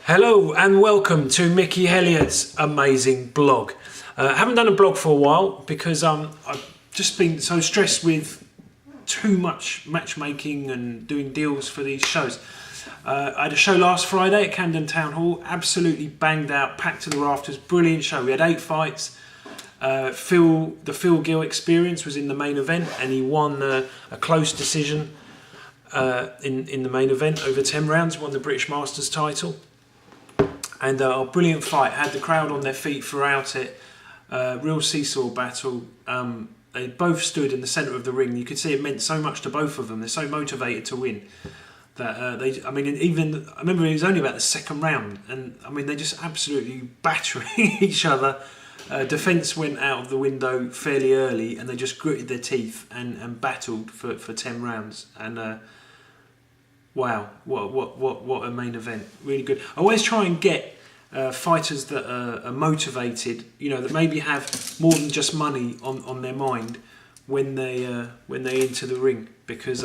Hello and welcome to Mickey Helliet's amazing blog. I haven't done a blog for a while because I've just been so stressed with too much matchmaking and doing deals for these shows. I had a show last Friday at Camden Town Hall, absolutely banged out, packed to the rafters, brilliant show. We had 8 fights. The Phil Gill Experience was in the main event and he won a close decision in the main event over 10 rounds, won the British Masters title. And a brilliant fight, had the crowd on their feet throughout it, real seesaw battle. They both stood in the centre of the ring. You could see it meant so much to both of them. They're so motivated to win that I remember it was only about the second round, and I mean they just absolutely battering each other. Defence went out of the window fairly early, and they just gritted their teeth and battled for 10 rounds. And wow, what a main event! Really good. I always try and get fighters that are motivated, you know, that maybe have more than just money on their mind when they enter the ring, because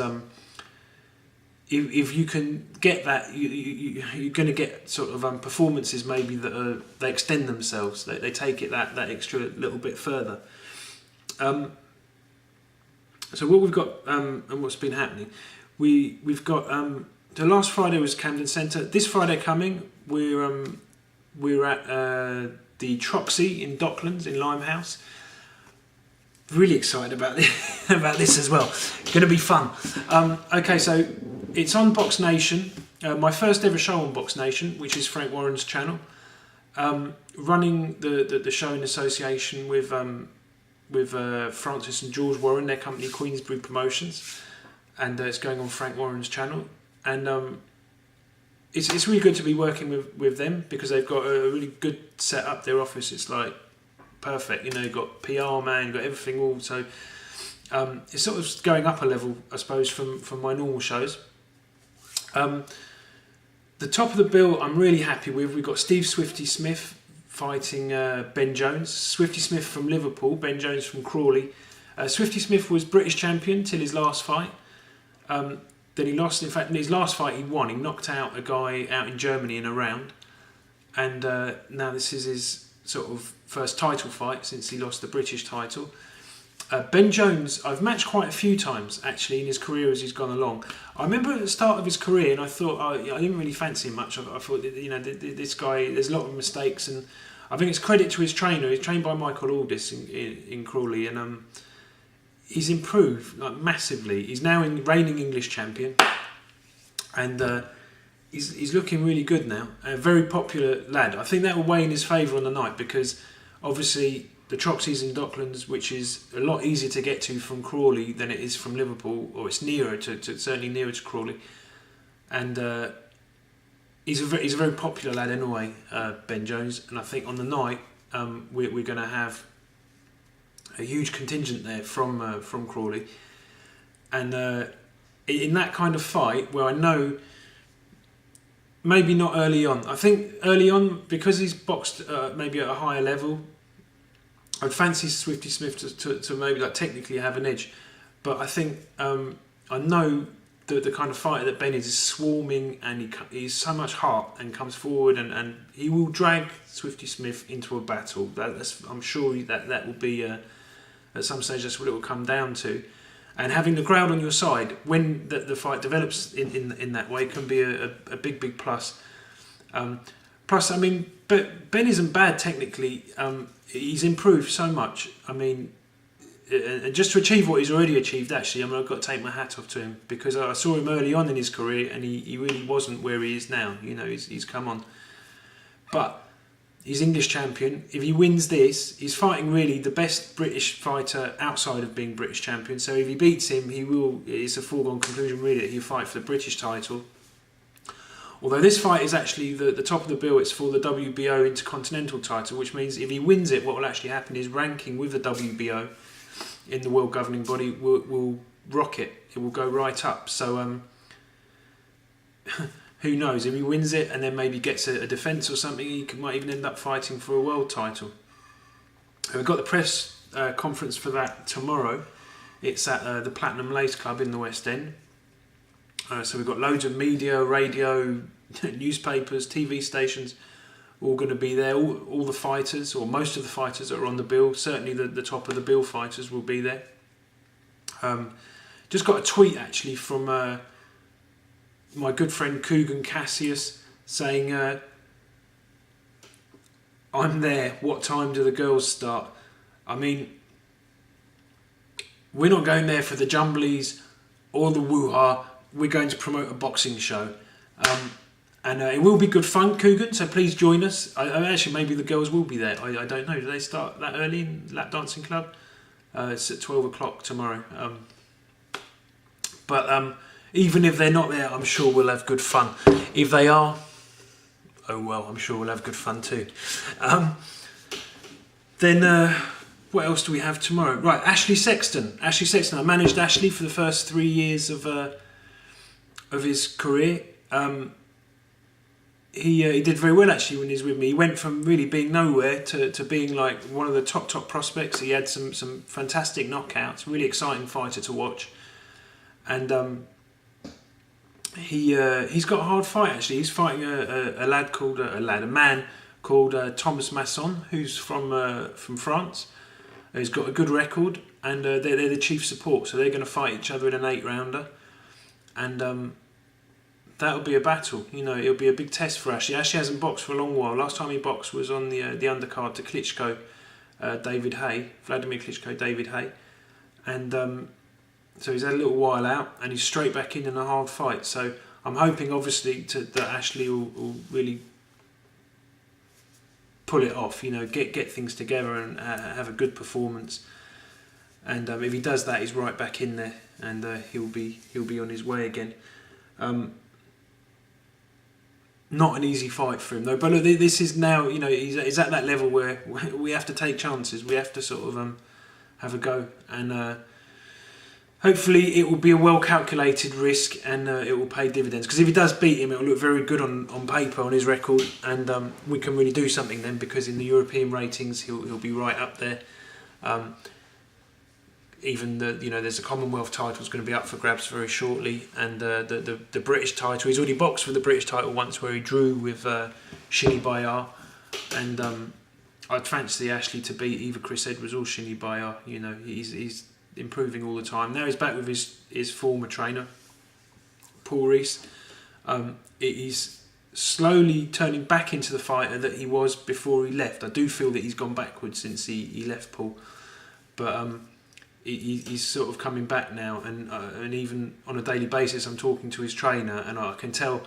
if you can get that, you're going to get sort of performances maybe that they extend themselves. They take it that extra little bit further. So what we've got and what's been happening, we've got the last Friday was Camden Centre. This Friday coming, we're at the Troxy in Docklands in Limehouse. Really excited about this as well. Going to be fun. Okay, so it's on Box Nation. My first ever show on Box Nation, which is Frank Warren's channel. Running the show in association with Francis and George Warren, their company Queensbury Promotions, and it's going on Frank Warren's channel. And it's really good to be working with them because they've got a really good setup. Their office is like perfect, you know, you've got PR man, you've got everything all. So it's sort of going up a level, I suppose, from my normal shows. The top of the bill I'm really happy with. We've got Steve Swifty Smith fighting Ben Jones. Swifty Smith from Liverpool, Ben Jones from Crawley. Swifty Smith was British champion till his last fight. Then he lost. In fact, in his last fight he won. He knocked out a guy out in Germany in a round. And now this is his sort of first title fight since he lost the British title. Ben Jones, I've matched quite a few times actually in his career as he's gone along. I remember at the start of his career, and I thought I didn't really fancy him much. I thought, you know, this guy, there's a lot of mistakes, and I think it's credit to his trainer. He's trained by Michael Aldis in Crawley, and he's improved like massively. He's now reigning English champion, and he's looking really good now. A very popular lad. I think that will weigh in his favour on the night because obviously the Troxy's in Docklands, which is a lot easier to get to from Crawley than it is from Liverpool, or it's nearer to certainly nearer to Crawley. And he's a very popular lad anyway, Ben Jones. And I think on the night we're going to have a huge contingent there from Crawley. And in that kind of fight, where I know maybe not early on. I think early on, because he's boxed maybe at a higher level, I'd fancy Swifty Smith to maybe like technically have an edge, but I think I know the kind of fighter that Ben is swarming, and he's so much heart and comes forward, and he will drag Swifty Smith into a battle. I'm sure that will be at some stage that's what it will come down to, and having the crowd on your side when the fight develops in that way can be a big plus. Plus, I mean, but Ben isn't bad technically. He's improved so much. I mean, just to achieve what he's already achieved, actually, I mean, I've got to take my hat off to him because I saw him early on in his career and he really wasn't where he is now. You know, he's come on. But he's English champion. If he wins this, he's fighting really the best British fighter outside of being British champion. So if he beats him, it's a foregone conclusion really that he'll fight for the British title. Although this fight is actually the top of the bill, it's for the WBO Intercontinental title, which means if he wins it, what will actually happen is ranking with the WBO in the world governing body will rocket. It will go right up. So who knows? If he wins it and then maybe gets a defence or something, he might even end up fighting for a world title. And we've got the press conference for that tomorrow. It's at the Platinum Lace Club in the West End. So we've got loads of media, radio, newspapers, TV stations, all going to be there. All the fighters, or most of the fighters that are on the bill, certainly the top of the bill fighters will be there. Just got a tweet actually from my good friend Coogan Cassius saying, I'm there, what time do the girls start? I mean, we're not going there for the jumblies or the woo-ha, we're going to promote a boxing show. And it will be good fun, Coogan, so please join us. Actually, maybe the girls will be there, I don't know. Do they start that early in Lap Dancing Club? It's at 12 o'clock tomorrow. But even if they're not there, I'm sure we'll have good fun. If they are, oh well, I'm sure we'll have good fun too. Then what else do we have tomorrow? Right, Ashley Sexton. Ashley Sexton. I managed Ashley for the first 3 years of his career. He did very well actually when he was with me. He went from really being nowhere to being like one of the top prospects. He had some fantastic knockouts. Really exciting fighter to watch. And he's got a hard fight actually. He's fighting a man called Thomas Masson, who's from France. He's got a good record, and they're the chief support, so they're going to fight each other in an 8-rounder, and that'll be a battle. You know, it'll be a big test for Ashley. Ashley hasn't boxed for a long while. Last time he boxed was on the undercard to Klitschko, Vladimir Klitschko, David Hay, and so he's had a little while out, and he's straight back in a hard fight. So I'm hoping, obviously, that Ashley will really pull it off. You know, get things together and have a good performance. And if he does that, he's right back in there, and he'll be on his way again. Not an easy fight for him though. But look, this is now, you know, he's at that level where we have to take chances. We have to sort of have a go, and hopefully it will be a well calculated risk, and it will pay dividends. Because if he does beat him, it will look very good on paper, on his record, and we can really do something then. Because in the European ratings, he'll be right up there. Even there's a Commonwealth title is going to be up for grabs very shortly, and the British title. He's already boxed for the British title once, where he drew with Shini Bayar, and I'd fancy Ashley to beat either Chris Edwards or Shini Bayar. You know, he's improving all the time. Now he's back with his former trainer, Paul Rees. He's slowly turning back into the fighter that he was before he left. I do feel that he's gone backwards since he left Paul, but he's sort of coming back now, and even on a daily basis I'm talking to his trainer, and I can tell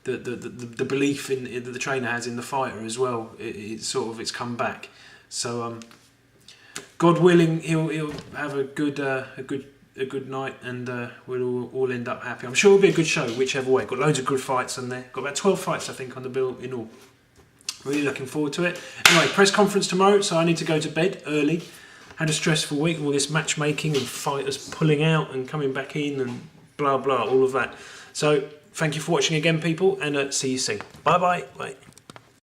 that the belief that the trainer has in the fighter as well, it's come back. So God willing, he'll have a good night, and we'll all end up happy. I'm sure it'll be a good show whichever way. Got loads of good fights on there. Got about 12 fights I think on the bill in all. Really looking forward to it. Anyway, press conference tomorrow, so I need to go to bed early. Had a stressful week, all this matchmaking and fighters pulling out and coming back in and blah blah, all of that. So thank you for watching again, people, and see you soon. Bye.